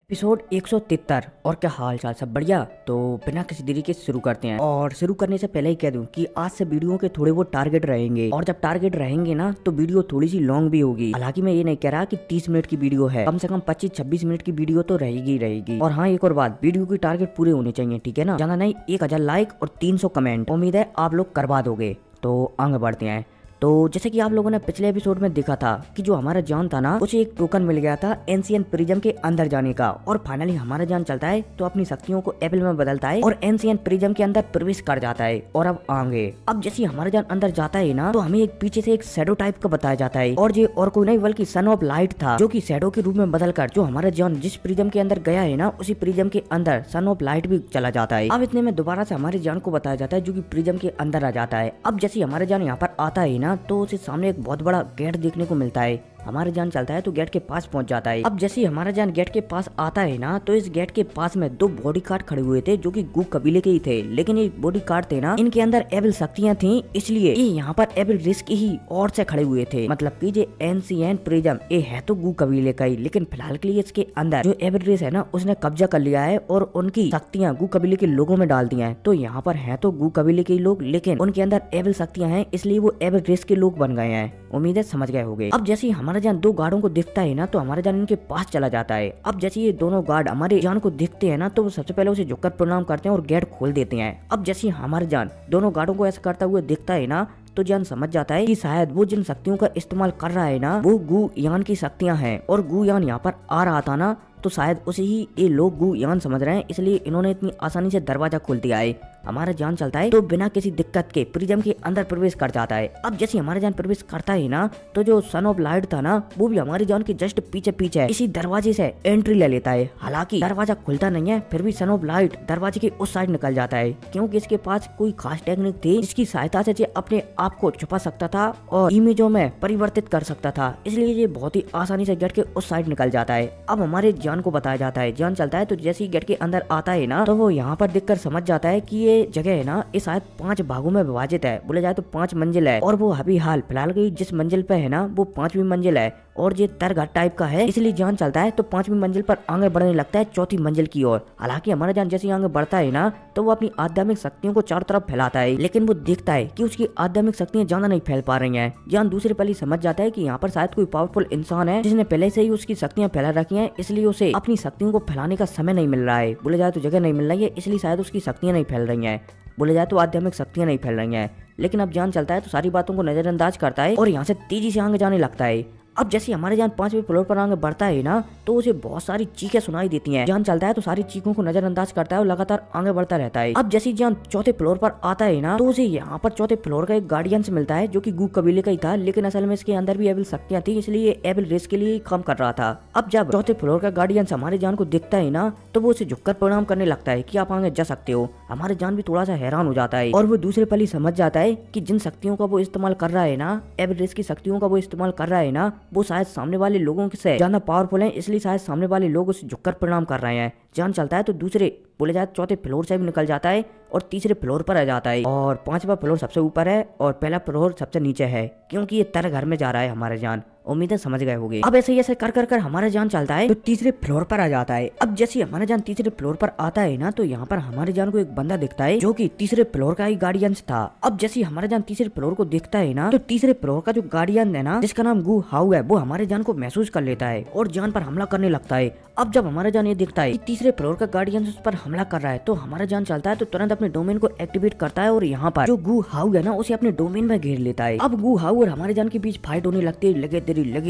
Episode 173। और क्या हाल चाल, सब बढ़िया। तो बिना किसी देरी के शुरू करते हैं। और शुरू करने से पहले ही कह दूं कि आज से वीडियो के थोड़े बहुत टारगेट रहेंगे, और जब टारगेट रहेंगे ना तो वीडियो थोड़ी सी लॉन्ग भी होगी। हालांकि मैं ये नहीं कह रहा कि 30 मिनट की वीडियो है, कम से कम 25-26 मिनट की वीडियो तो रहेगी ही रहेगी। और हाँ, एक और बात, वीडियो की टारगेट पूरे होने चाहिए, ठीक है ना। ज्यादा नहीं, 1000 लाइक और 300 कमेंट। उम्मीद है आप लोग करवा दोगे। तो आगे बढ़ते हैं। तो जैसे कि आप लोगों ने पिछले एपिसोड में देखा था कि जो हमारा जान था ना, उसे एक टोकन मिल गया था एंशिएंट प्रिज्म के अंदर जाने का। और फाइनली हमारा जान चलता है तो अपनी शक्तियों को एपल में बदलता है और एंशिएंट प्रिज्म के अंदर प्रवेश कर जाता है। और अब आगे जैसे हमारा जान अंदर जाता है ना, तो हमें एक पीछे से एक शैडो टाइप का बताया जाता है। और ये और कोई नहीं बल्कि सन ऑफ लाइट था, जो कि शैडो के रूप में बदलकर जो हमारा जान जिस प्रिज्म के अंदर गया है ना, उसी प्रिज्म के अंदर सन ऑफ लाइट भी चला जाता है। अब इतने में दोबारा से हमारे जान को बताया जाता है, जो कि प्रिज्म के अंदर आ जाता है। अब जैसे हमारे जान यहाँ पर आता है ना, तो उसे सामने एक बहुत बड़ा गेट देखने को मिलता है। हमारा जान चलता है तो गेट के पास पहुंच जाता है। अब जैसे हमारा जान गेट के पास आता है ना, तो इस गेट के पास में दो बॉडीगार्ड खड़े हुए थे, जो कि गू कबीले के ही थे। लेकिन ये बॉडीगार्ड थे ना, इनके अंदर एविल शक्तियां थी, इसलिए ये यहाँ पर एविल रिस्क ही और से खड़े हुए थे। मतलब कि जो एंशिएंट प्रिज्म ये है तो गू कबीले का ही, लेकिन फिलहाल के लिए इसके अंदर जो एविल रिस्क है ना, उसने कब्जा कर लिया है और उनकी शक्तियां गू कबीले के लोगों में डाल दी है। तो यहाँ पर है तो गू कबीले के लोग, लेकिन उनके अंदर एविल शक्तियां हैं, इसलिए वो एविल रिस्क के लोग बन गए हैं। उम्मीद है समझ गए होंगे। अब जैसे हमारा जान दो गार्डों को दिखता है ना, तो हमारा जान इनके पास चला जाता है। अब जैसे ये दोनों गार्ड हमारे जान को दिखते हैं ना, तो वो सबसे पहले उसे झुककर प्रणाम करते हैं और गेट खोल देते हैं। अब जैसे हमारे जान दोनों गार्डों को ऐसा करता हुआ दिखता है ना, तो जान समझ जाता है कि शायद वो जिन शक्तियों का इस्तेमाल कर रहा है ना, वो गू यान की शक्तियां हैं। और गू यान यहाँ पर आ रहा था ना, तो शायद उसे ही ये लोग गू यान समझ रहे हैं, इसलिए इन्होंने इतनी आसानी से दरवाजा खोल दिया है। हमारा जान चलता है तो बिना किसी दिक्कत के प्रिज्म के अंदर प्रवेश कर जाता है। अब जैसे हमारा जान प्रवेश करता है ना, तो जो सन ऑफ लाइट था ना, वो भी हमारी जान के जस्ट पीछे पीछे इसी दरवाजे से एंट्री ले लेता है। हालांकि दरवाजा खुलता नहीं है, फिर भी सन ऑफ लाइट दरवाजे के उस साइड निकल जाता है, क्योंकि इसके पास कोई खास टेक्निक थी जिसकी सहायता से ये अपने आप को छुपा सकता था और इमेजों में परिवर्तित कर सकता था। इसलिए ये बहुत ही आसानी से गेट के उस साइड निकल जाता है। अब हमारे जान को बताया जाता है, जान चलता है तो जैसे ही गेट के अंदर आता है ना, तो वो यहाँ पर देखकर समझ जाता है कि ये जगह है ना, ये शायद 5 भागों में विभाजित है। बोले जाए तो 5 मंजिल है, और वो अभी हाल फिलहाल की जिस मंजिल पे है ना, वो 5वीं मंजिल है। और ये तरघाट टाइप का है, इसलिए जान चलता है तो 5वीं मंजिल पर आगे बढ़ने लगता है 4थी मंजिल की ओर। हालांकि हमारा जान जैसे आगे बढ़ता है ना, तो वो अपनी आध्यात्मिक शक्तियों को चारों तरफ फैलाता है, लेकिन वो देखता है कि उसकी आध्यात्मिक शक्तियां ज्यादा नहीं फैल पा रही हैं। जान दूसरे पल ही समझ जाता है कि यहाँ पर शायद कोई पावरफुल इंसान है, जिसने पहले से ही उसकी शक्तियां फैला रखी हैं, इसलिए उसे अपनी शक्तियों को फैलाने का समय नहीं मिल रहा है। बोले जाए तो जगह नहीं मिल रही है, इसलिए शायद उसकी शक्तियां नहीं फैल रही हैं। बोले जाए तो आध्यात्मिक शक्तियां नहीं फैल रही हैं। लेकिन अब जान चलता है तो सारी बातों को नजरअंदाज करता है और यहाँ से तेजी से आगे जाने लगता है। अब जैसे हमारे जान 5वें फ्लोर पर आगे बढ़ता है ना, तो उसे बहुत सारी चीखें सुनाई देती हैं। जान चलता है तो सारी चीखों को नजरअंदाज करता है और लगातार आगे बढ़ता रहता है। अब जैसे जान 4थे फ्लोर पर आता है ना, तो उसे यहाँ पर 4थे फ्लोर का एक गार्डियन से मिलता है, जो कि गू कबीले का ही था, लेकिन असल में इसके अंदर भी एविल शक्तियां थी, इसलिए एविल रेस के लिए काम कर रहा था। अब जब 4थे फ्लोर का गार्डियन हमारे जान को दिखता है ना, तो वो उसे झुककर प्रणाम करने लगता है कि आप आगे जा सकते हो। हमारे जान भी थोड़ा सा हैरान हो जाता है, और वो दूसरे पल ही समझ जाता है कि जिन शक्तियों का वो इस्तेमाल कर रहा है ना, एविल रेस की शक्तियों का वो इस्तेमाल कर रहा है ना, वो शायद सामने वाले लोगों से ज्यादा पावरफुल हैं, इसलिए शायद सामने वाले लोग उसे झुककर प्रणाम कर रहे हैं। जान चलता है तो दूसरे बोले जाए 4थे फ्लोर से भी निकल जाता है और तीसरे फ्लोर पर आ जाता है। और 5वां फ्लोर सबसे ऊपर है और पहला फ्लोर सबसे नीचे है, क्योंकि ये तर घर में जा रहा है हमारे जान। उम्मीद है समझ गए होंगे। अब ऐसे ही ऐसे कर कर कर हमारा जान चलता है तो तीसरे फ्लोर पर आ जाता है। अब जैसे हमारा जान तीसरे फ्लोर पर आता है ना, तो यहाँ पर हमारे जान को एक बंदा दिखता है, जो कि तीसरे फ्लोर का ही गार्डियन था। अब जैसे हमारा जान तीसरे फ्लोर को देखता है ना, तो तीसरे फ्लोर का जो गार्डियन है ना, जिसका नाम गू हाउ है, वो हमारे जान को महसूस कर लेता है और जान पर हमला करने लगता है। अब जब हमारा जान ये देखता है कि तीसरे फ्लोर का गार्डियन उस पर हमला कर रहा है, तो हमारा जान चलता है तो तुरंत अपने डोमेन को एक्टिवेट करता है और यहाँ पर जो गू हाउ है ना, उसे अपने डोमेन में घेर लेता है। अब गू हाउ और हमारे जान के बीच फाइट होने लगती है, लगे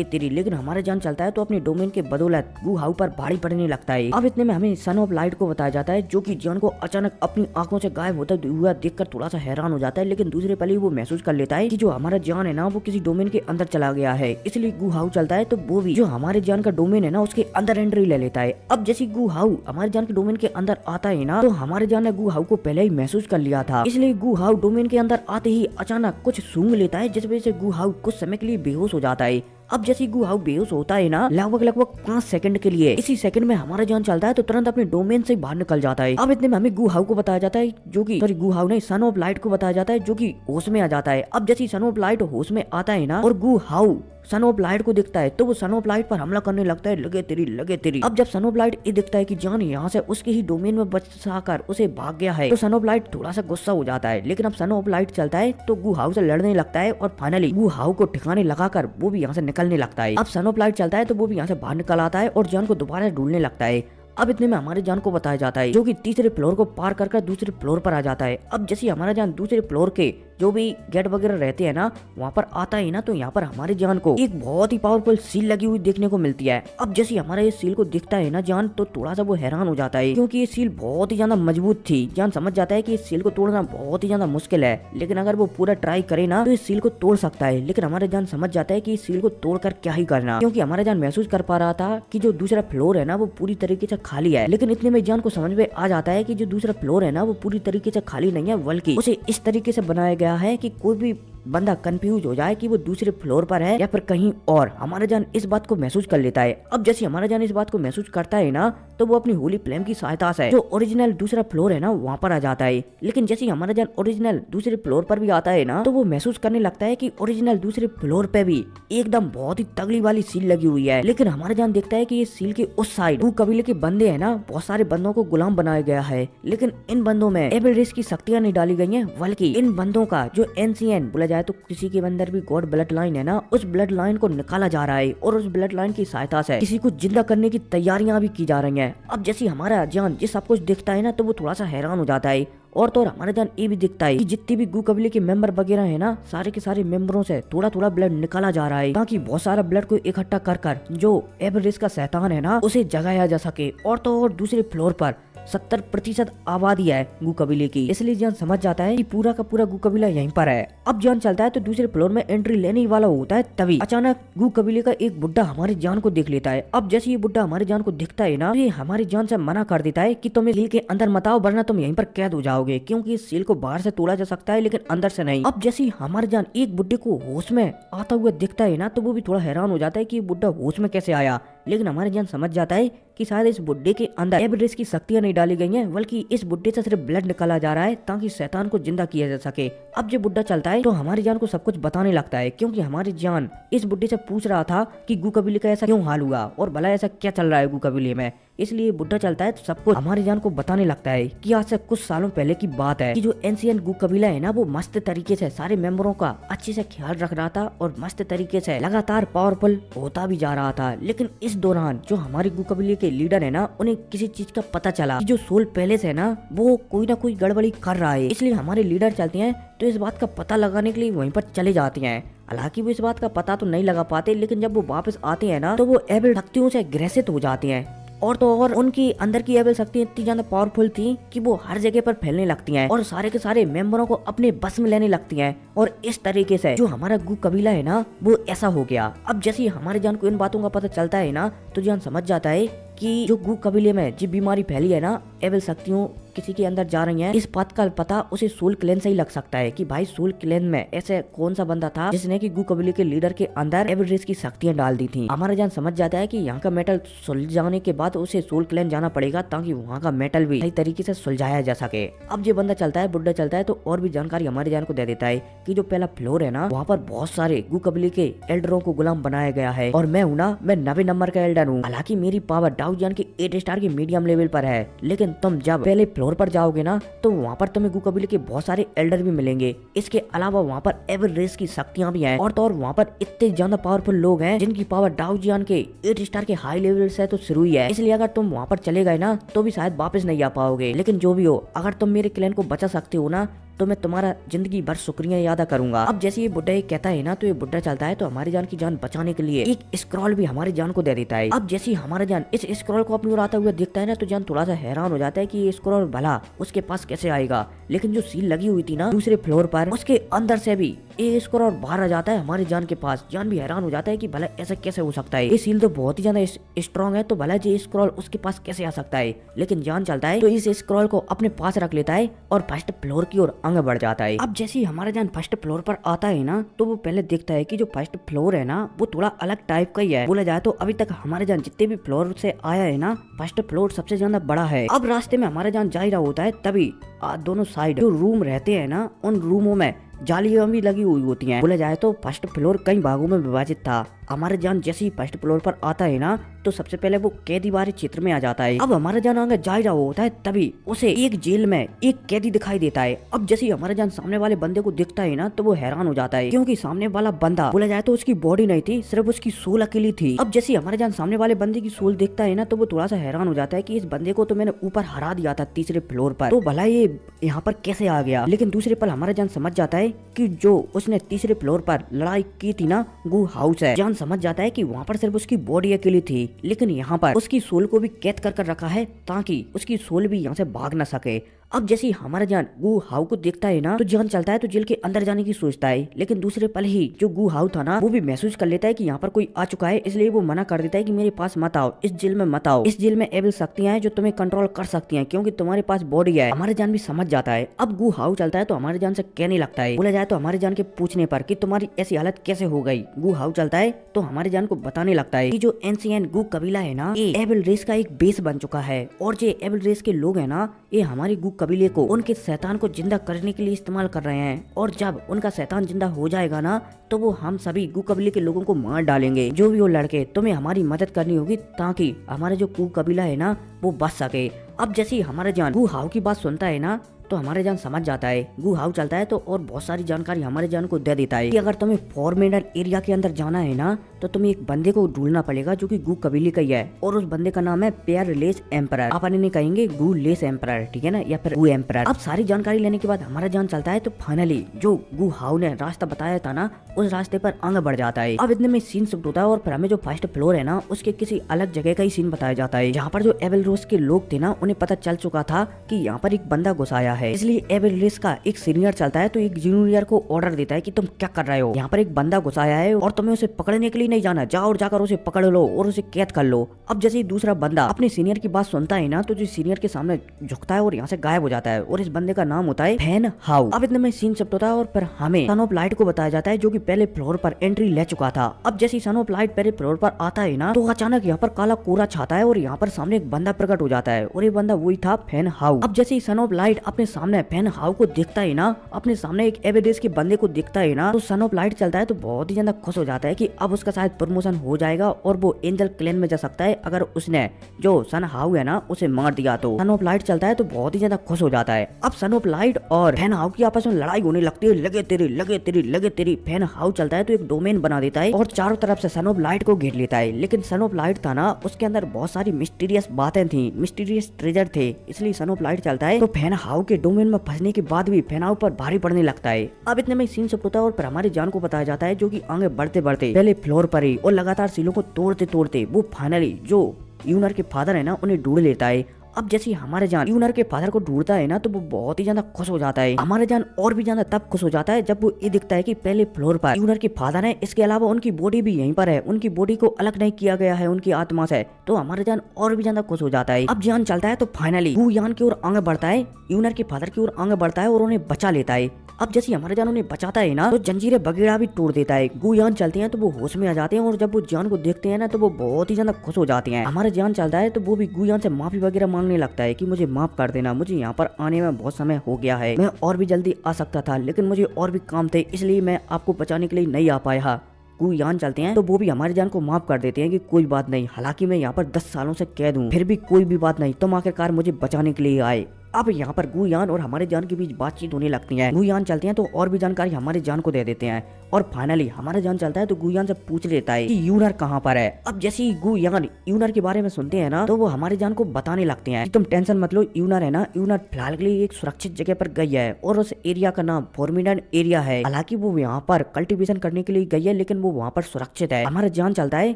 तेरी। लेकिन हमारा जान चलता है तो अपने डोमेन के बदौलत गू हाउ पर भारी पड़ने लगता है। अब इतने में हमें सन ऑफ लाइट को बताया जाता है, जो कि जान को अचानक अपनी आंखों से गायब होता हुआ देखकर थोड़ा सा हैरान हो जाता है, लेकिन दूसरे पल ही वो महसूस कर लेता है कि जो हमारा जान है ना, वो किसी डोमेन के अंदर चला गया है। इसलिए गू हाउ चलता है तो वो भी जो हमारे जान का डोमेन है ना, उसके अंदर एंट्री ले लेता है। अब जैसे गू हाउ हमारे जान के डोमेन के अंदर आता है ना, तो हमारे जान ने गू हाउ को पहले ही महसूस कर लिया था, इसलिए गू हाउ डोमेन के अंदर आते ही अचानक कुछ सूंघ लेता है, जिस वजह से गू हाउ कुछ समय के लिए बेहोश हो जाता है। अब जैसे गू हाउ बेहोश होता है ना, लगभग 5 सेकंड के लिए, इसी सेकंड में हमारा जान चलता है तो तुरंत अपने डोमेन से बाहर निकल जाता है। अब इतने में हमें गू हाउ को बताया जाता है, जो कि सॉरी गू हाउ नहीं, सन ऑफ लाइट को बताया जाता है, जो कि होश में आ जाता है। अब जैसे सन ऑफ लाइट होश में आता है ना, और गू हाउ सन ऑफ लाइट को दिखता है तो वो सन ऑफ लाइट पर हमला करने लगता है, लगे तेरी लगे तेरी। अब जब सन ऑफ लाइट ये दिखता है कि जान यहाँ से उसके ही डोमेन में बचाकर उसे भाग गया है तो सन ऑफ लाइट थोड़ा सा गुस्सा हो जाता है। लेकिन अब सन ऑफ लाइट चलता है तो गू हाउ से लड़ने लगता है और फाइनली गू हाउ को ठिकाने लगाकर वो भी यहाँ से निकलने लगता है। अब सन ऑफ लाइट चलता है तो वो भी यहाँ से बाहर निकल आता है और जान को दोबारा ढूंढने लगता है। अब इतने में हमारे जान को बताया जाता है जो कि तीसरे फ्लोर को पार कर दूसरे फ्लोर पर आ जाता है। अब जैसे हमारा जान दूसरे फ्लोर के जो भी गेट वगैरह रहते हैं ना वहाँ पर आता है ना तो यहाँ पर हमारे जान को एक बहुत ही पावरफुल सील लगी हुई देखने को मिलती है। अब जैसे हमारा ये सील को दिखता है ना जान तो थोड़ा सा वो हैरान हो जाता है क्योंकि ये सील बहुत ही ज्यादा मजबूत थी। जान समझ जाता है कि इस सील को तोड़ना बहुत ही ज्यादा मुश्किल है, लेकिन अगर वो पूरा ट्राई करे ना तो इस सील को तोड़ सकता है। लेकिन हमारे जान समझ जाता है कि इस सील को तोड़कर क्या ही करना, क्योंकि हमारे जान महसूस कर पा रहा था कि जो दूसरा फ्लोर है ना वो पूरी तरीके से खाली है। लेकिन इतने में जान को समझ में आ जाता है कि जो दूसरा फ्लोर है ना वो पूरी तरीके से खाली नहीं है, बल्कि उसे इस तरीके से बनाया गया है कि कोई भी बंदा कंफ्यूज हो जाए कि वो दूसरे फ्लोर पर है या फिर कहीं और। हमारा जान इस बात को महसूस कर लेता है। अब जैसे हमारा जान इस बात को महसूस करता है ना तो वो अपनी होली फ्लेम की सहायता से जो ओरिजिनल दूसरा फ्लोर है ना वहाँ पर आ जाता है। लेकिन जैसे हमारा जान ओरिजिनल दूसरे फ्लोर पर भी आता है ना तो वो महसूस करने लगता है कि ओरिजिनल दूसरे फ्लोर पे भी एकदम बहुत ही तगड़ी वाली सील लगी हुई है। लेकिन हमारा जान देखता है कि ये सील के उस साइड वो कबीले के बंदे है ना बहुत सारे बंदों को गुलाम बनाया गया है। लेकिन इन बंदों में एविल रेस की शक्तियां नहीं डाली गई है, बल्कि इन बंदों का जो एनसीएन बोला जाए तो किसी के अंदर भी गॉड ब्लड लाइन है ना उस ब्लड लाइन को निकाला जा रहा है और उस ब्लड लाइन की सहायता से किसी को जिंदा करने की तैयारियां भी की जा रही हैं। अब जैसे हमारा जान ये सब कुछ दिखता है ना तो वो थोड़ा सा हैरान हो जाता है। और तो और हमारे जान ये भी दिखता है कि जितने भी गू कबीले के मेंबर वगैरह है ना सारे के सारे मेंबरों से थोड़ा थोड़ा ब्लड निकाला जा रहा है ताकि बहुत सारा ब्लड को इकट्ठा कर जो एवरेस्ट का शैतान है ना उसे जगाया जा सके। और तो और दूसरे फ्लोर पर 70% आबादी है गू कबीले की, इसलिए जान समझ जाता है कि पूरा का पूरा गू कबीला यहीं पर है। अब जान चलता है तो दूसरे फ्लोर में एंट्री लेने वाला होता है, तभी अचानक गू कबीले का एक बुड्ढा हमारे जान को देख लेता है। अब जैसे ये बुड्ढा हमारे जान को दिखता है ना तो ये हमारी जान से मना कर देता है कि तुम इस सील के अंदर मत आओ वरना तुम यहीं पर कैद हो जाओगे, क्योंकि इस सील को बाहर से तोड़ा जा सकता है लेकिन अंदर से नहीं। अब जैसे हमारे जान एक बुड्ढे को होश में आता हुआ दिखता है ना तो वो भी थोड़ा हैरान हो जाता है कि बुड्ढा होश में कैसे आया। लेकिन हमारे जान समझ जाता है कि शायद इस बुड्ढे के अंदर एवरेस्ट की शक्तियां नहीं डाली गई हैं, बल्कि इस बुड्ढे से सिर्फ ब्लड निकाला जा रहा है ताकि शैतान को जिंदा किया जा सके। अब जब बुड्ढा चलता है तो हमारी जान को सब कुछ बताने लगता है, क्योंकि हमारी जान इस बुड्ढे से पूछ रहा था कि गू कबीले का ऐसा क्यों हाल हुआ और भला ऐसा क्या चल रहा है गू कबीले में। इसलिए बुड्ढा चलता है तो सब कुछ हमारी जान को बताने लगता है कि आज से कुछ सालों पहले की बात है कि जो एंशिएंट गू कबीला है ना वो मस्त तरीके से सारे मेंबरों का अच्छे से ख्याल रख रहा था और मस्त तरीके से लगातार पावरफुल होता भी जा रहा था। लेकिन इस दौरान जो हमारे गू कबीले के लीडर है ना उन्हें किसी चीज का पता चला कि जो सोल पैलेस है ना वो कोई ना कोई गड़बड़ी कर रहा है। इसलिए हमारे लीडर चलते हैं तो इस बात का पता लगाने के लिए वहीं पर चले जाते हैं। हालांकि वो इस बात का पता तो नहीं लगा पाते, लेकिन जब वो वापस आते हैं ना तो वो एविल शक्तियों से ग्रसित हो जाते हैं। और तो और उनकी अंदर की एविल शक्ति इतनी ज्यादा पावरफुल थी कि वो हर जगह पर फैलने लगती हैं और सारे के सारे मेंबरों को अपने बस में लेने लगती हैं। और इस तरीके से जो हमारा गू कबीला है ना वो ऐसा हो गया। अब जैसे हमारे जान को इन बातों का पता चलता है ना तो जान समझ जाता है कि जो गू कबीले में जो बीमारी फैली है ना एविल शक्तियों किसी के अंदर जा रही हैं, इस बात का पता उसे सोल क्लैन से ही लग सकता है कि भाई सोल क्लैन में ऐसे कौन सा बंदा था जिसने कि गू कबीले के लीडर के अंदर एविल रेस की शक्तियां डाल दी थी। हमारा जान समझ जाता है कि यहाँ का मेटल सुलझ जाने के बाद उसे सोल क्लैन जाना पड़ेगा ताकि वहाँ का मेटल भी सही तरीके से सुलझाया जा सके। अब ये बंदा चलता है, बुड्ढा चलता है तो और भी जानकारी हमारे जान को दे देता है कि जो पहला फ्लोर है ना वहाँ पर बहुत सारे गू कबीले के एल्डरों को गुलाम बनाया गया है और मैं हूँ ना, मैं 90 नंबर का एल्डर हूँ। हालांकि मेरी पावर डाउ जान के 8 स्टार की मीडियम लेवल पर है, लेकिन तुम जब पहले फ्लोर पर जाओगे ना तो वहाँ पर तुम्हें गू कबीले के बहुत सारे एल्डर भी मिलेंगे। इसके अलावा वहाँ पर एविल रेस की शक्तियां भी हैं और तो और वहाँ पर इतने ज्यादा पावरफुल लोग हैं जिनकी पावर डाउजियन के 8 स्टार के हाई लेवल से तो शुरू ही है। इसलिए अगर तुम वहाँ पर चले गए ना तो भी शायद वापस नहीं आ पाओगे। लेकिन जो भी हो, अगर तुम मेरे क्लैन को बचा सकते हो ना तो मैं तुम्हारा जिंदगी भर शुक्रिया याद करूंगा। अब जैसे ये बुड्ढा कहता है ना तो ये बुड्ढा चलता है तो हमारी जान की जान बचाने के लिए एक स्क्रॉल भी हमारी जान को दे देता है। अब जैसे हमारा जान इस स्क्रॉल को अपनी ओर आता हुआ देखता है ना तो जान थोड़ा सा हैरान हो जाता है कि ये स्क्रॉल भला उसके पास कैसे आएगा। लेकिन जो सील लगी हुई थी ना दूसरे फ्लोर पर उसके अंदर से भी ये स्क्रॉल बाहर आ जाता है हमारी जान के पास। जान भी हैरान हो जाता है कि भला ऐसा कैसे हो सकता है, ये सील तो बहुत ही ज्यादा स्ट्रॉन्ग है तो भला ये स्क्रॉल उसके पास कैसे आ सकता है। लेकिन जान चलता है तो इस स्क्रॉल को अपने पास रख लेता है और फर्स्ट फ्लोर की ओर आगे बढ़ जाता है। अब जैसे ही हमारा जान फर्स्ट फ्लोर पर आता है ना तो वो पहले देखता है कि जो फर्स्ट फ्लोर है ना वो थोड़ा अलग टाइप का ही है। बोला जाए तो अभी तक हमारे जान जितने भी फ्लोर से आया है ना फर्स्ट फ्लोर सबसे ज्यादा बड़ा है। अब रास्ते में हमारा जान जा ही रहा होता है तभी दोनों साइड जो रूम रहते हैं ना उन रूमों में जालियां भी लगी हुई होती हैं। बोला जाए तो फर्स्ट फ्लोर कई भागों में विभाजित था। हमारा जान जैसे ही फर्स्ट फ्लोर पर आता है ना तो सबसे पहले वो कैदी वाले क्षेत्र में आ जाता है। अब हमारा जान आगे जा रहा होता है तभी उसे एक जेल में एक कैदी दिखाई देता है। अब जैसे ही हमारा जान सामने वाले बंदे को दिखता है ना तो वो हैरान हो जाता है, क्योंकि सामने वाला बंदा बोला जाए तो उसकी बॉडी नहीं थी, सिर्फ उसकी सोल अकेली थी। अब जैसे ही हमारा जान सामने वाले बंदे की सोल देखता है ना तो वो थोड़ा सा हैरान हो जाता है कि इस बंदे को तो मैंने ऊपर हरा दिया था तीसरे फ्लोर पर, तो भला ये यहाँ पर कैसे आ गया। लेकिन दूसरे पल हमारा जान समझ जाता है कि जो उसने तीसरे फ्लोर पर लड़ाई की थी ना गू हाउस है। जान समझ जाता है कि वहाँ पर सिर्फ उसकी बॉडी अकेली थी, लेकिन यहाँ पर उसकी सोल को भी कैद कर रखा है ताकि उसकी सोल भी यहाँ से भाग न सके। अब जैसे ही हमारा जान गू हाउ को देखता है ना तो जान चलता है तो जेल के अंदर जाने की सोचता है, लेकिन दूसरे पल ही जो गू हाउ था ना वो भी महसूस कर लेता है कि यहाँ पर कोई आ चुका है, इसलिए वो मना कर देता है कि मेरे पास मत आओ, इस जेल में मत आओ, इस जेल में एविल शक्तियां हैं जो तुम्हें कंट्रोल कर सकती हैं क्योंकि तुम्हारे पास बॉडी है। हमारे जान भी समझ जाता है। अब गू हाउ चलता है तो हमारे जान से कहने लगता है, बोला जाए तो हमारे जान के पूछने पर कि तुम्हारी ऐसी हालत कैसे हो गई, गू हाउ चलता है तो हमारे जान को बताने लगता है कि जो एंशिएंट गू कबीला है ना ये एविल रेस का एक बेस बन चुका है, और जो एविल रेस के लोग है ना ये हमारे गू कबीले को उनके शैतान को जिंदा करने के लिए इस्तेमाल कर रहे हैं, और जब उनका शैतान जिंदा हो जाएगा ना तो वो हम सभी गू कबीले के लोगों को मार डालेंगे। जो भी वो लड़के तुम्हें हमारी मदद करनी होगी ताकि हमारा जो गू कबीला है ना वो बच सके। अब जैसे ही हमारा जान गू हाउ की बात सुनता है ना तो हमारे जान समझ जाता है। गू हाउ चलता है तो और बहुत सारी जानकारी हमारे जान को दे देता है कि अगर तुम्हें फॉर्मेडल एरिया के अंदर जाना है ना तो तुम्हें एक बंदे को ढूंढना पड़ेगा जो कि गू कबीले का ही है, और उस बंदे का नाम है पेयर लेस एम्परर। आप इन्हें कहेंगे गू लेस एम्परर, ठीक है ना, या फिर गू एम्परर। अब सारी जानकारी लेने के बाद हमारा जान चलता है तो फाइनली जो गू हाउ ने रास्ता बताया था ना उस रास्ते पर आगे बढ़ जाता है। अब इतने में सीन शिफ्ट होता है और फिर हमें जो फर्स्ट फ्लोर है ना उसके किसी अलग जगह का ही सीन बताया जाता है, जहाँ पर जो एविल रोस के लोग थे ना उन्हें पता चल चुका था कि यहाँ पर एक बंदा घुस आया है, इसलिए एविल रेस का एक सीनियर चलता है तो एक जूनियर को ऑर्डर देता है कि तुम क्या कर रहे हो, यहाँ पर एक बंदा घुस आया है और तुम्हें उसे पकड़ने के लिए नहीं जाना, जाओ और जाकर उसे पकड़ लो और उसे कैद कर लो। अब जैसे ही दूसरा बंदा अपने सीनियर की बात सुनता है ना तो जो सीनियर के सामने झुकता है और यहाँ से गायब हो जाता है, और इस बंदे का नाम होता है फैन हाउ। अब इतने में सीन शिफ्ट होता है और फिर हमें सन ऑफ लाइट को बताया जाता है जो कि पहले फ्लोर पर एंट्री ले चुका था। अब जैसे सन ऑफ लाइट पहले फ्लोर पर आता है ना तो अचानक यहाँ पर काला कोहरा छाता है और यहाँ पर सामने एक बंदा प्रकट हो जाता है, और ये बंदा वही था फैन हाउ। अब जैसे ही सन ऑफ लाइट अपने सामने फैन हाउ को देखता है ना, अपने सामने एक एविडेंस के बंदे को देखता है ना, तो सन ऑफ लाइट चलता है तो बहुत ही ज्यादा खुश हो जाता है कि अब उसका शायद प्रमोशन हो जाएगा और वो एंजल क्लैन में जा सकता है अगर उसने जो सन हाउ है ना उसे मार दिया तो। सन ऑफ लाइट चलता है तो बहुत ही ज्यादा खुश हो जाता है। अब सन ऑफ लाइट और फैन हाउ की आपस में लड़ाई होने लगती है, लगे तेरी लगे तेरी लगे तेरी। फैन हाउ चलता है तो एक डोमेन बना देता है और चारों तरफ से सन ऑफ लाइट को घेर लेता है, लेकिन सन ऑफ लाइट था ना उसके अंदर बहुत सारी मिस्टीरियस बातें थी, मिस्टीरियस ट्रेजर थे, इसलिए सन ऑफ लाइट चलता है तो फैन हाउ के डोमेन में फंसने के बाद भी फैन हाउ पर भारी पड़ने लगता है। अब इतने में सीन शिफ्ट होता है और फिर हमारी जान को बताया जाता है जो कि आगे बढ़ते बढ़ते पहले फ्लोर पर ही और लगातार सीलों को तोड़ते तोड़ते वो फाइनली जो यूनर के फादर है ना उन्हें ढूंढ लेता है। अब जैसे हमारे जान यूनर के फादर को ढूंढता है ना तो वो बहुत ही ज्यादा खुश हो जाता है। हमारे जान और भी ज्यादा तब खुश हो जाता है जब वो ये दिखता है कि पहले फ्लोर पर यूनर के फादर है, इसके अलावा उनकी बॉडी भी यहीं पर है, उनकी बॉडी को अलग नहीं किया गया है उनकी आत्मा से, तो हमारे जान और भी ज्यादा खुश हो जाता है। अब जान चलता है तो फाइनली वो यान की ओर आगे बढ़ता है, यूनर के फादर की ओर आगे बढ़ता है और उन्हें बचा लेता है। अब जैसे हमारे जान उन्हें बचाता है ना तो जंजीरें वगैरह भी तोड़ देता है। गुयान चलते हैं तो वो होश में आ जाते हैं और जब वो जान को देखते हैं ना तो वो बहुत ही ज्यादा खुश हो जाते हैं। हमारे जान चलता है तो वो भी गुयान से माफी वगैरह मांगने लगता है कि मुझे माफ कर देना, मुझे यहाँ पर आने में बहुत समय हो गया है, मैं और भी जल्दी आ सकता था लेकिन मुझे और भी काम थे इसलिए मैं आपको बचाने के लिए नहीं आ पाया। गुयान चलते हैं तो वो भी हमारे जान को माफ कर देते हैं कि कोई बात नहीं, हालांकि मैं यहाँ पर 10 सालों से कैद हूँ, फिर भी कोई भी बात नहीं, तुम आखिरकार मुझे बचाने के लिए आए। अब यहाँ पर गुयान और हमारे जान के बीच बातचीत होने लगती है। गुयान चलते हैं तो और भी जानकारी हमारे जान को दे देते हैं और फाइनली हमारा जान चलता है तो गुयान से पूछ लेता है कि यूनर कहाँ पर है। अब जैसे ही गुयान यूनर के बारे में सुनते हैं ना तो वो हमारे जान को बताने लगते हैं कि तुम टेंशन मत लो, यूनर है ना, यूनर फिलहाल के लिए एक सुरक्षित जगह पर गई है और उस एरिया का नाम फॉर्मिडन एरिया है। हालांकि वो यहाँ पर कल्टीवेशन करने के लिए गई है लेकिन वो वहाँ पर सुरक्षित है। हमारा जान चलता है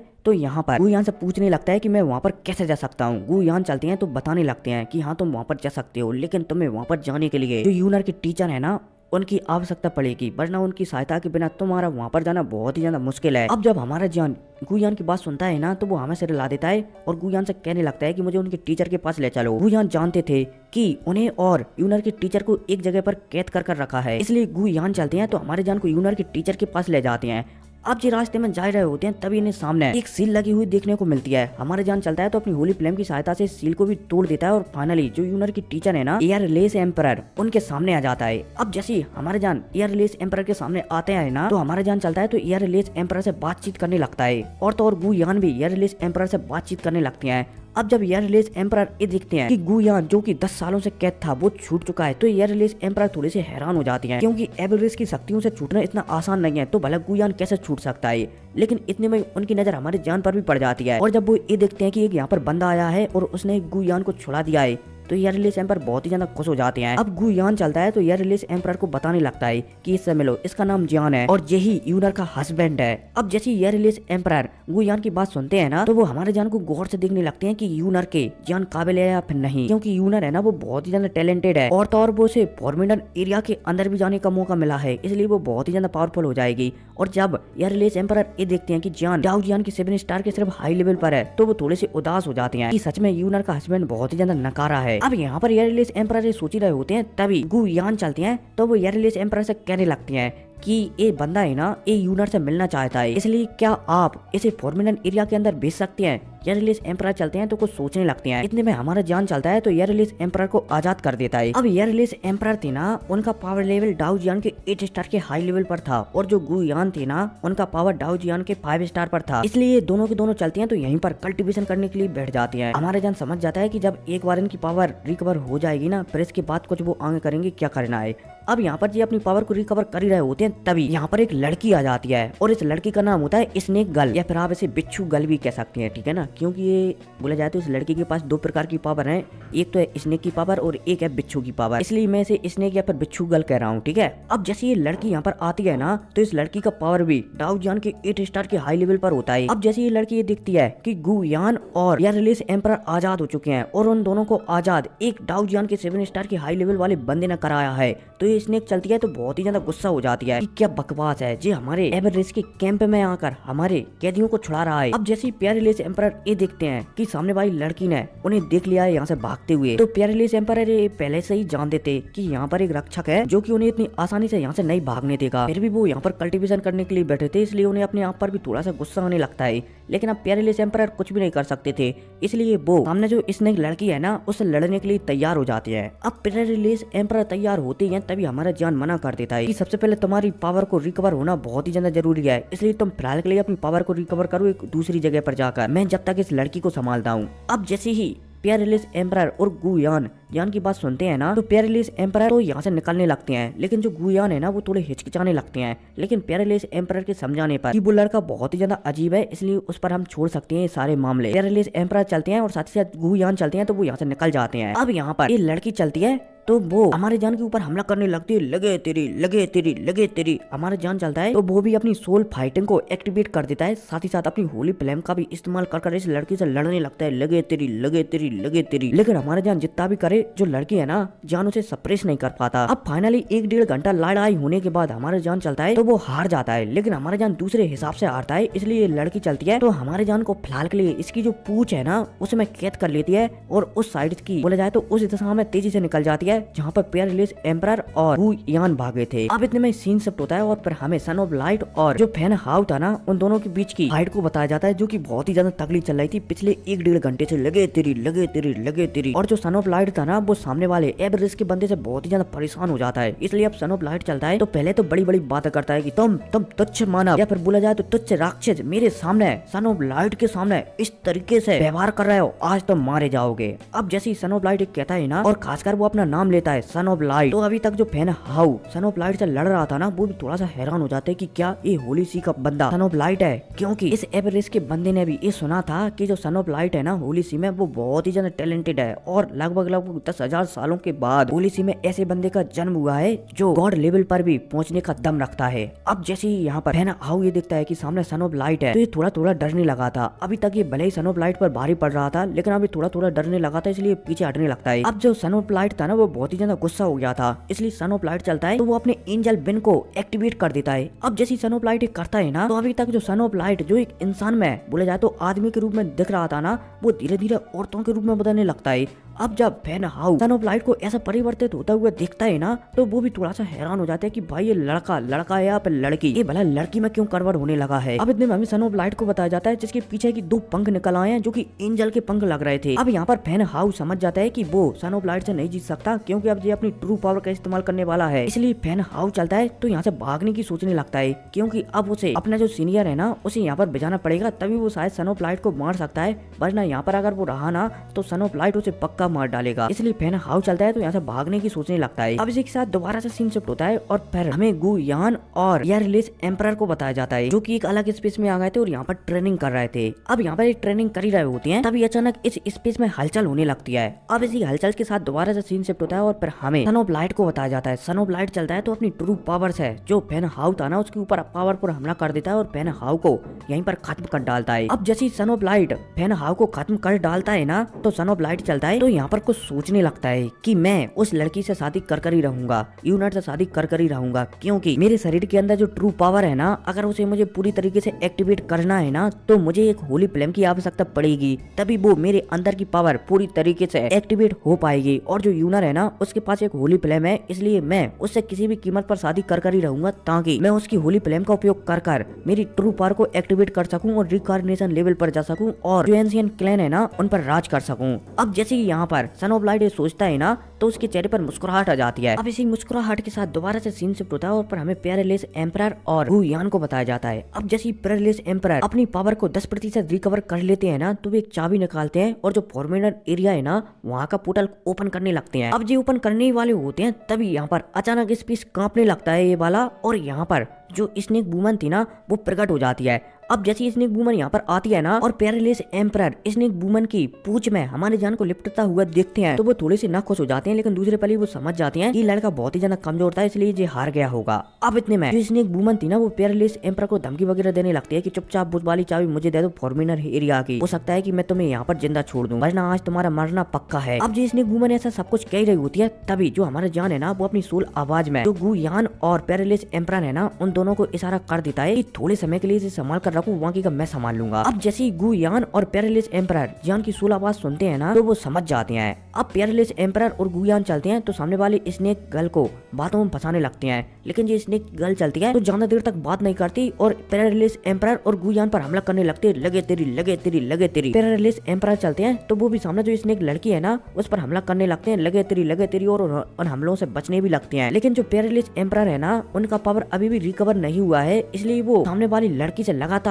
तो यहाँ पर गुयान से पूछने लगता है कि मैं वहाँ पर कैसे जा सकता हूँ। गुयान चलते हैं तो बताने लगते हैं कि हाँ तुम वहाँ पर जा सकते हो लेकिन तुम्हें वहाँ पर जाने के लिए जो यूनर के टीचर है ना उनकी आवश्यकता पड़ेगी, वरना उनकी सहायता के बिना तुम्हारा वहाँ पर जाना बहुत ही ज्यादा मुश्किल है। अब जब हमारा जान गुयान की बात सुनता है ना तो वो हमें से रिला देता है और गुयान से कहने लगता है कि मुझे उनके टीचर के पास ले चलो। गुयान जानते थे कि उन्हें और यूनर के टीचर को एक जगह पर कैद कर रखा है, इसलिए गुयान चलते हैं तो हमारे जान को यूनर के टीचर के पास ले जाते हैं। अब ये रास्ते में जा रहे होते हैं तभी इन्हें सामने एक सील लगी हुई देखने को मिलती है। हमारे जान चलता है तो अपनी होली फ्लेम की सहायता से सील को भी तोड़ देता है और फाइनली जो यूनर की टीचर है ना एयरलेस एम्परर उनके सामने आ जाता है। अब जैसे हमारे जान एयरलेस एम्परर के सामने आते हैं ना तो हमारे जान चलता है तो एयरलेस एम्परर से बातचीत करने लगता है और तो और गुयान भी एयरलेस एम्परर से बातचीत करने लगती हैं। अब जब एयरलेस एम्परर ये देखते हैं कि गुयान जो कि 10 सालों से कैद था वो छूट चुका है तो एयरलेस एम्परर थोड़े से हैरान हो जाती हैं क्योंकि एबेरेस की शक्तियों से छूटना इतना आसान नहीं है, तो भला गुयान कैसे छूट सकता है। लेकिन इतने में उनकी नजर हमारी जान पर भी पड़ जाती है और जब वो ये देखते हैं कि एक यहाँ पर बंदा आया है और उसने गुयान को छुड़ा दिया है तो एयरलेस एम्परर बहुत ही ज्यादा खुश हो जाते हैं। अब गुयान चलता है तो एयरलेस एम्परर को बताने लगता है कि इससे मिलो, इसका नाम जियान है और यही यूनर का हस्बैंड है। अब जैसे एयरलेस एम्परर गुयान की बात सुनते हैं ना तो वो हमारे जान को गौर से देखने लगते हैं कि यूनर के जियान काबिल है या फिर नहीं, क्योंकि यूनर है ना वो बहुत ही ज्यादा टैलेंटेड है और तो और वो उसे फॉर्मिडन एरिया के अंदर भी जाने का मौका मिला है, इसलिए वो बहुत ही ज्यादा पावरफुल हो जाएगी। और जब एयरलेस एम्परर ये देखते हैं कि जियान डाउ जियान की 7 स्टार के सिर्फ हाई लेवल पर है तो वो थोड़े से उदास हो जाते हैं कि सच में यूनर का हस्बैंड बहुत ही ज्यादा नकारा है। अब यहाँ पर एयरलेस एम्परर सोच ही रहे होते हैं तभी गुयान चलते हैं तो वो एयरलेस एम्परर से कहने लगते हैं कि ये बंदा है ना ये यूनर से मिलना चाहता है, इसलिए क्या आप इसे फॉर्मिडन एरिया के अंदर भेज सकते हैं। एयरलेस एम्परर चलते हैं तो कुछ सोचने लगते हैं, इतने में हमारा जान चलता है तो एयरलेस एम्परर को आजाद कर देता है। अब एयरलेस एम्परर थे ना उनका पावर लेवल डाउ जियान के 8 स्टार के हाई लेवल पर था और जो गुयान थे ना उनका पावर डाउ जियान के 5 स्टार पर था, इसलिए दोनों के दोनों चलते हैं तो यहीं पर कल्टिवेशन करने के लिए बैठ जाते हैं। हमारा जान समझ जाता है कि जब एक बार इनकी पावर रिकवर हो जाएगी ना फिर इसके बाद कुछ वो आगे करेंगे क्या करना है। अब यहाँ पर जी अपनी पावर को रिकवर कर ही रहे होते हैं तभी यहाँ पर एक लड़की आ जाती है और इस लड़की का नाम होता है स्नेक गर्ल या फिर आप इसे बिच्छू गर्ल भी कह सकते हैं, ठीक है ना, क्योंकि ये बोला जाए तो इस लड़की के पास 2 प्रकार की पावर है, एक तो है स्नेक की पावर और एक है बिच्छू की पावर, इसलिए मैं इसे स्नेक या फिर बिच्छू गर्ल कह रहा हूँ, ठीक है। अब जैसे ये लड़की यहाँ पर आती है ना तो इस लड़की का पावर भी डाउ जियान के 8 स्टार के हाई लेवल पर होता है। अब जैसे ये लड़की ये दिखती है कि गुयान और एयरलेस एम्परर आजाद हो चुके हैं और उन दोनों को आजाद एक डाउ जियान के 7 स्टार के हाई लेवल वाले बंदे ने कराया है, तो ये स्नेक चलती है तो बहुत ही ज्यादा गुस्सा हो जाती है कि क्या बकवास है जी, हमारे एबेरेस के कैंप में आकर हमारे कैदियों को छुड़ा रहा है। अब जैसे ही एयरलेस एम्परर ये देखते हैं कि सामने वाली लड़की ने उन्हें देख लिया है यहाँ से भागते हुए, तो एयरलेस एम्परर पहले से ही जान देते कि यहाँ पर एक रक्षक है जो कि उन्हें इतनी आसानी से यहाँ से नहीं भागने देगा। फिर भी वो यहाँ पर कल्टिवेशन करने के लिए बैठे थे, इसलिए उन्हें अपने आप पर भी थोड़ा सा गुस्सा आने लगता है। लेकिन अब एयरलेस एम्परर कुछ भी नहीं कर सकते थे, इसलिए वो सामने जो स्नेक लड़की है ना उससे लड़ने के लिए तैयार हो जाते हैं। अब एयरलेस एम्परर तैयार होते हैं तभी हमारा जान मना कर देता है कि सबसे पहले तुम्हारी पावर को रिकवर होना बहुत ही ज्यादा जरूरी है, इसलिए तुम फिलहाल के लिए अपनी पावर को रिकवर करो एक दूसरी जगह पर जाकर, मैं जब तक इस लड़की को संभालता हूँ। अब जैसे ही एयरलेस एम्परर और गुयान जान की बात सुनते हैं ना तो एयरलेस एम्परर तो यहाँ से निकलने लगते हैं, लेकिन जो गुयान है ना वो थोड़े हिचकिचाने लगते हैं। लेकिन एयरलेस एम्परर के समझाने पर कि वो लड़का बहुत ही ज्यादा अजीब है इसलिए उस पर हम छोड़ सकते हैं ये सारे मामले। एयरलेस एम्परर चलते हैं और साथ ही साथ गुयान चलते हैं तो वो यहाँ से निकल जाते हैं। अब यहाँ पर ये लड़की चलती है तो वो हमारे जान के ऊपर हमला करने लगती है, लगे तेरी लगे तेरी लगे तेरी। हमारे जान चलता है तो वो भी अपनी सोल फाइटिंग को एक्टिवेट कर देता है, साथ ही साथ अपनी होली फ्लेम का भी इस्तेमाल कर इस लड़की से लड़ने लगता है, लगे तेरी लगे तेरी लगे तेरी। लेकिन हमारे जान जितना भी करे जो लड़की है ना जान उसे सप्रेस नहीं कर पाता। अब फाइनली 1-1.5 घंटा लड़ाई होने के बाद हमारे जान चलता है तो वो हार जाता है, लेकिन हमारे जान दूसरे हिसाब से हारता है, इसलिए लड़की चलती है तो हमारे जान को फिलहाल के लिए इसकी जो पूंछ है ना उसमें कैद कर लेती है और उस साइड की बोला जाए तो उस दिशा में तेजी से निकल जाती है जहाँ पर एयरलेस एम्परर और गुयान भागे थे। अब इतने में सीन शिफ्ट होता है और फिर हमें सन ऑफ लाइट और जो फैन हाउ था ना उन दोनों के बीच की फाइट को बताया जाता है, जो कि बहुत ही ज्यादा तगड़ी चल रही थी पिछले 1-1.5 घंटे से, लगे तेरी लगे तेरी लगे तेरी। और जो सन ऑफ लाइट था ना वो सामने वाले एबेरेस के बंदे से बहुत ही ज्यादा परेशान हो जाता है, इसलिए अब सन ऑफ लाइट चलता है तो पहले तो बड़ी बड़ी बातें करता है कि तुम तुच्छ मानव या फिर बोला जाए तो तुच्छ राक्षस मेरे सामने सन ऑफ लाइट के सामने इस तरीके से व्यवहार कर रहे हो, आज तुम मारे जाओगे। अब जैसे सन ऑफ लाइट कहता है ना और खासकर वो अपना नाम लेता है सन ऑफ लाइट, तो अभी तक जो fan how son of light से लड़ रहा था ना वो भी थोड़ा सा हैरान हो जाते हैं कि क्या ये होली सी का बंदा सन ऑफ लाइट है, क्योंकि इस एवरेस्ट के बंदे ने भी ये सुना था कि जो सन ऑफ लाइट है ना होली सी में वो बहुत ही ज्यादा टैलेंटेड है और लगभग 10,000 सालों के बाद होली सी में ऐसे बंदे का जन्म हुआ है जो गॉड लेवल पर भी पहुंचने का दम रखता है। अब जैसे ही यहाँ पर फैन हाउ ये देखता है कि सामने सन ऑफ लाइट है तो ये थोड़ा थोड़ा डरने लगा था। अभी तक ये भले ही सन ऑफ लाइट पर भारी पड़ रहा था लेकिन अभी थोड़ा थोड़ा डरने लगा था, इसलिए पीछे हटने लगता है। अब जो सन ऑफ लाइट था ना वो बहुत ही ज्यादा गुस्सा हो गया था, इसलिए सन ऑफ लाइट चलता है तो वो अपने एंजल बिन को एक्टिवेट कर देता है। अब जैसे सन ऑफ लाइट करता है ना तो अभी तक जो सन ऑफ लाइट जो एक इंसान में बोला जाए तो आदमी के रूप में दिख रहा था ना वो धीरे धीरे औरतों के रूप में बदलने लगता है। अब जब fan house son of light को ऐसा परिवर्तित होता हुआ देखता है ना, तो वो भी थोड़ा सा हैरान हो जाता है कि भाई ये लड़का है या फिर लड़की, ये भला लड़की में क्यों कन्वर्ट होने लगा है। अब इतने में हमें सन ऑफ लाइट को बताया जाता है जिसके पीछे की 2 पंख निकल आए हैं जो कि एंजल के पंख लग रहे थे। अब यहाँ पर फैन हाउस समझ जाता है कि वो सन ऑफ लाइट से नहीं जीत सकता, क्योंकि अब ये अपनी ट्रू पावर का इस्तेमाल करने वाला है। इसलिए फैन हाउस चलता है तो यहाँ से भागने की सोचने लगता है, क्योंकि अब उसे अपना जो सीनियर है ना उसे यहाँ पर भिजाना पड़ेगा, तभी वो शायद सन ऑफ लाइट को मार सकता है, वरना यहाँ पर अगर वो रहा ना तो सन ऑफ लाइट उसे पक्का मार डालेगा। इसलिए फैन हाउस चलता है तो यहाँ से भागने की सोचने लगता है। अब इसी के साथ दोबारा से सीन शिफ्ट होता है और फिर हमें गु यान और एयरलेस एम्परर को बताया जाता है, जो कि एक अलग स्पेस में आ गए थे और यहाँ पर ट्रेनिंग कर रहे थे। अब यहाँ पर एक ट्रेनिंग कर ही रहे होते हैं, तभी अचानक इस स्पेस में हलचल होने लगती है। अब इसी हलचल के साथ दोबारा से सीन शिफ्ट होता है और फिर हमें सन ऑफ लाइट को बताया जाता है। सन ऑफ लाइट चलता है तो अपनी ट्रू पावर्स है जो फैन हाउ था ना उसके ऊपर पावरफुल हमला कर देता है और फैन हाउ को यहीं पर खत्म कर डालता है। अब जैसे son of light fan how को खत्म कर डालता है ना, तो सन ऑफ लाइट चलता है तो यहाँ पर कुछ सोचने लगता है कि मैं उस लड़की से शादी कर ही रहूंगा, यूनिट से शादी कर ही रहूंगा, क्योंकि मेरे शरीर के अंदर जो ट्रू पावर है ना, अगर उसे मुझे पूरी तरीके से एक्टिवेट करना है ना, तो मुझे एक होली फ्लेम की आवश्यकता पड़ेगी, तभी वो मेरे अंदर की पावर पूरी तरीके से एक्टिवेट हो पाएगी। और जो यूनर है ना उसके पास एक होली फ्लेम है, इसलिए मैं उससे किसी भी कीमत पर शादी कर ही रहूंगा, ताकि मैं उसकी होली फ्लेम का उपयोग कर मेरी ट्रू पावर को एक्टिवेट कर सकूं और रिकार्नेशन लेवल पर जा सकूं और जो एंशिएंट क्लैन है ना उन पर राज कर सकूं। अब जैसे ही यहाँ पर सन ऑफ लाइट सोचता है ना, तो उसके चेहरे पर मुस्कुराहट आ जाती है। अब इसी मुस्कुराहट के साथ दोबारा से सीन शिफ्ट होता है और पर हमें पेरेलेस एम्परर और गु यान को बताया जाता है। अब जैसे पेरेलेस एम्परर अपनी पावर को 10% रिकवर कर लेते हैं ना, तो वे एक चाबी निकालते हैं और जो फॉर्मेडर एरिया है ना वहाँ का पोर्टल ओपन करने लगते हैं। अब जो ओपन करने वाले होते हैं, तभी यहाँ पर अचानक स्पेस कांपने लगता है ये वाला, और यहाँ पर जो स्नेक वुमन थी ना वो प्रकट हो जाती है। अब जैसे स्नेक वुमन यहाँ पर आती है ना और पेरेलेस एम्परर स्नेक वुमन की पूंछ में हमारे जान को लिपटता हुआ देखते हैं, तो वो थोड़े से ना खुश हो जाते हैं, लेकिन दूसरे पल वो समझ जाते हैं कि लड़का बहुत ही ज्यादा कमजोर था, इसलिए ये हार गया होगा। अब इतने में जो स्नेक वुमन थी ना वो पेरेलेस एम्परर को धमकी वगैरह देने लगती है कि चुपचाप बुत वाली चाबी मुझे दे दो फॉर्मिनर एरिया की, हो सकता है कि मैं तुम्हें यहाँ पर जिंदा छोड़ दूं, वरना आज तुम्हारा मरना पक्का है। अब जो स्नेक वुमन ऐसा सब कुछ कह रही होती है, तभी जो हमारा जान है ना वो अपनी सोल आवाज में जो गु यान और पेरेलेस एम्परर है ना उन दोनों को इशारा कर देता है कि थोड़े समय के लिए इसे संभाल कर रखूं, बाकी का मैं संभाल लूंगा। अब जैसे ही गु यान और पेरेलेस एम्परर जान की सोल आवाज सुनते हैं ना, तो वो समझ जाते हैं। अब पेरेलेस एम्परर और गु यान चलते हैं तो सामने वाले स्नेक गर्ल को बातों में फंसाने लगते हैं, लेकिन ये स्नेक गर्ल चलती है तो ज्यादा देर तक बात नहीं करती और पेरेलेस एम्परर और गु यान पर हमला करने लगते, लगे तेरी लगे तेरी लगे तेरी। पेरेलेस एम्परर चलते हैं तो वो भी सामने जो स्नेक लड़की है ना उस पर हमला करने लगते हैं, लगे तेरी और उन हमलों से बचने भी लगते हैं। लेकिन जो पेरेलेस एम्परर है ना उनका पावर अभी भी रिकवर नहीं हुआ है, इसलिए वो सामने वाली लड़की से लगातार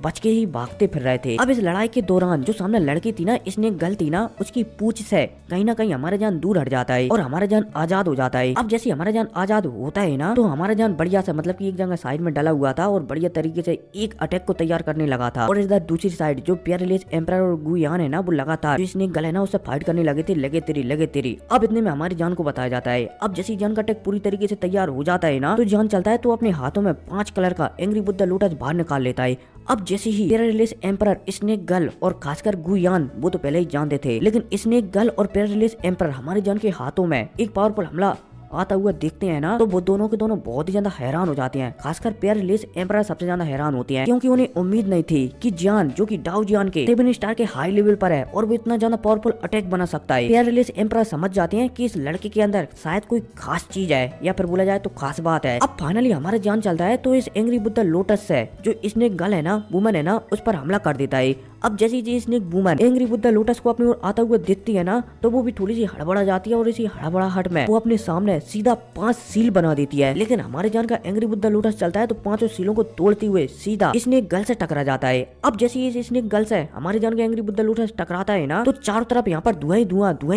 बच के ही भागते फिर रहे थे। अब इस लड़ाई के दौरान जो सामने लड़की थी ना स्नेक गर्ल थी ना, उसकी पूंछ से कहीं ना कहीं हमारा जान दूर हट जाता है और हमारा जान आजाद हो जाता है। अब जैसे हमारा जान आजाद होता है ना, तो हमारा जान बढ़िया से मतलब कि एक जगह साइड में डला हुआ था और बढ़िया तरीके से एक अटैक को तैयार करने लगा था, और इधर दूसरी साइड जो पेरेलेस एम्परर और गु यान है ना वो लगातार जो स्नेक गर्ल है ना उससे फाइट करने लगे थे, लगे तेरी। अब इतने में हमारी जान को बताया जाता है। अब जैसे जान का अटैक पूरी तरीके से तैयार हो जाता है ना, तो जान चलता है तो अपने हाथों में 5 कलर का एंग्री बुद्धा लोटस बाहर निकाल लेता है। अब जैसे ही पेरेलेस एम्परर स्नेक गर्ल और खासकर गु यान वो तो पहले ही जानते थे, लेकिन स्नेक गर्ल और पेरेलेस एम्परर हमारे जान के हाथों में एक पावरफुल हमला आता हुआ देखते हैं ना, तो वो दोनों के दोनों बहुत ही ज्यादा हैरान हो जाते हैं। खासकर पेरेलेस एम्परर सबसे ज्यादा हैरान होती हैं, क्योंकि उन्हें उम्मीद नहीं थी कि जान जो कि डाउ जान के 7 स्टार के हाई लेवल पर है और वो इतना ज्यादा पावरफुल अटैक बना सकता है। पेरेलेस एम्परर समझ जाते हैं कि इस लड़के के अंदर शायद कोई खास चीज है, या फिर बोला जाए तो खास बात है। अब फाइनली हमारा जान चलता है तो इस एंग्री बुद्धा लोटस से जो स्नेक गर्ल है ना वुमन है ना उस पर हमला कर देता है। अब जैसे ही snake woman angry Buddha lotus को अपनी ओर आता हुआ देखती है ना, तो वो भी थोड़ी सी हड़बड़ा जाती है और इसी हड़बड़ाहट में वो अपने सामने सीधा 5 सील बना देती है। लेकिन हमारे जान का एंग्री बुद्धा लोटस चलता है तो 5 सीलों को तोड़ते हुए सीधा स्नेक गर्ल से टकरा जाता है। अब जैसे ही स्नेक गर्ल से हमारे जान का एंग्री बुद्धा लोटस टकराता है ना, तो चारों तरफ यहाँ पर धुआं ही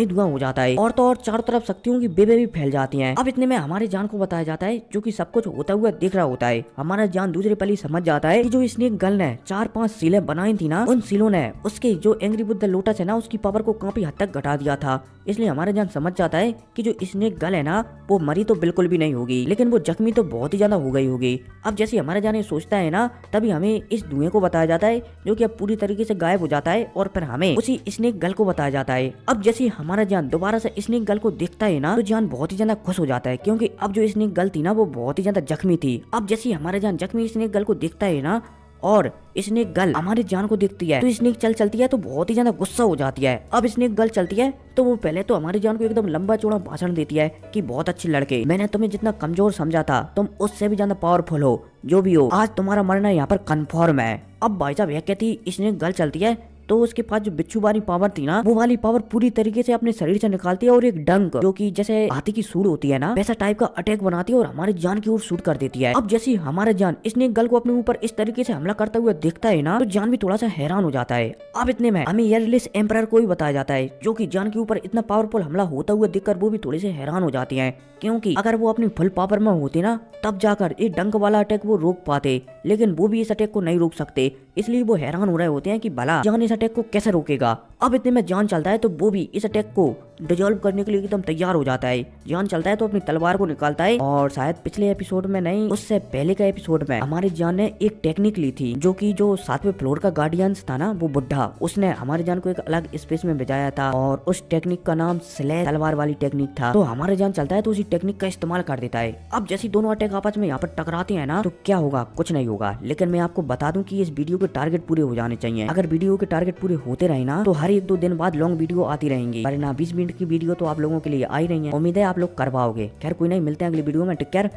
धुआं हो जाता है और तो और चारों तरफ शक्तियों की बेबे भी फैल जाती है। अब इतने में हमारे जान को बताया जाता है जो कि सब कुछ होता हुआ दिख रहा होता है। हमारा जान दूसरे पल ही समझ जाता है कि जो स्नेक गर्ल ने 4-5 सीलें बनाई थी ना, उन सीलों ने उसके जो एंग्री बुद्धा लोटस है ना उसकी पावर को काफी हद तक घटा दिया था। इसलिए हमारा जान समझ जाता है कि जो स्नेक गर्ल है ना वो मरी तो बिल्कुल भी नहीं होगी, लेकिन वो जख्मी तो बहुत ही ज्यादा हो गई होगी। अब जैसे हमारा जान ये सोचता है ना, तभी हमें इस धुएं को बताया जाता है जो कि अब पूरी तरीके से गायब हो जाता है, और फिर हमें उसी स्नेक गर्ल को बताया जाता है। अब जैसे हमारा जान दोबारा से स्नेक गर्ल को देखता है ना, तो जान बहुत ही ज्यादा खुश हो जाता है, क्योंकि अब जो स्नेक गर्ल थी ना वो बहुत ही ज्यादा जख्मी थी। अब जैसे हमारा जान जख्मी स्नेक गर्ल को देखता है ना, और स्नेक गर्ल हमारे जान को देखती है तो स्नेक चलती है तो बहुत ही ज्यादा गुस्सा हो जाती है। अब स्नेक गर्ल चलती है तो वो पहले तो हमारे जान को एकदम लंबा चौड़ा भाषण देती है कि बहुत अच्छे लड़के, मैंने तुम्हें जितना कमजोर समझा था तुम उससे भी ज्यादा पावरफुल हो, जो भी हो आज तुम्हारा मरना यहाँ पर कन्फर्म है। अब भाई साहब यह कहती स्नेक गर्ल चलती है तो उसके पास जो बिच्छू वाली पावर थी ना, वो वाली पावर पूरी तरीके से अपने शरीर से निकालती है और एक डंक जो कि जैसे हाथी की सूंड होती है ना, वैसा टाइप का अटैक बनाती है और हमारे जान की ओर शूट कर देती है। अब जैसे हमारा जान स्नेक गर्ल को अपने ऊपर इस तरीके से हमला करता हुआ देखता है ना, तो जान भी थोड़ा सा हैरान हो जाता है। अब इतने में हमें एयरलेस एम्परर को भी बताया जाता है, जो कि जान के ऊपर इतना पावरफुल हमला होता हुआ देखकर वो भी थोड़े से हैरान हो जाती है, क्योंकि अगर वो अपनी फुल पावर में होती ना तब जाकर ये डंक वाला अटैक वो रोक पाते, लेकिन वो भी इस अटैक को नहीं रोक सकते। इसलिए वो हैरान हो रहे होते हैं कि भला जान इस अटैक को कैसे रोकेगा। अब इतने में जान चलता है तो वो भी इस अटैक को डिजोल्व करने के लिए एकदम तैयार हो जाता है। जान चलता है तो अपनी तलवार को निकालता है और शायद पिछले एपिसोड में नहीं, उससे पहले का एपिसोड में हमारे जान ने एक टेक्निक ली थी, जो कि जो 7वें फ्लोर का गार्डियंस था ना, वो बुढ़ा, उसने हमारे जान को एक अलग स्पेस में भेजाया था और उस टेक्निक का नाम स्लेश तलवार वाली टेक्निक था। तो हमारे जान चलता है तो उसी टेक्निक का इस्तेमाल कर देता है। अब जैसे दोनों अटैक आपस में यहाँ पर टकराते हैं ना, तो क्या होगा, कुछ नहीं होगा। लेकिन मैं आपको बता दूं कि इस वीडियो के टारगेट पूरे हो जाने चाहिए। अगर वीडियो के टारगेट पूरे होते रहे ना, तो हर 1-2 दिन बाद लॉन्ग वीडियो आती रहेंगी, वरना 20 मिनट की वीडियो तो आप लोगों के लिए आ ही रही है। उम्मीद है आप लोग कर पाओगे। खैर कोई नहीं, मिलते हैं अगली वीडियो में। Take care.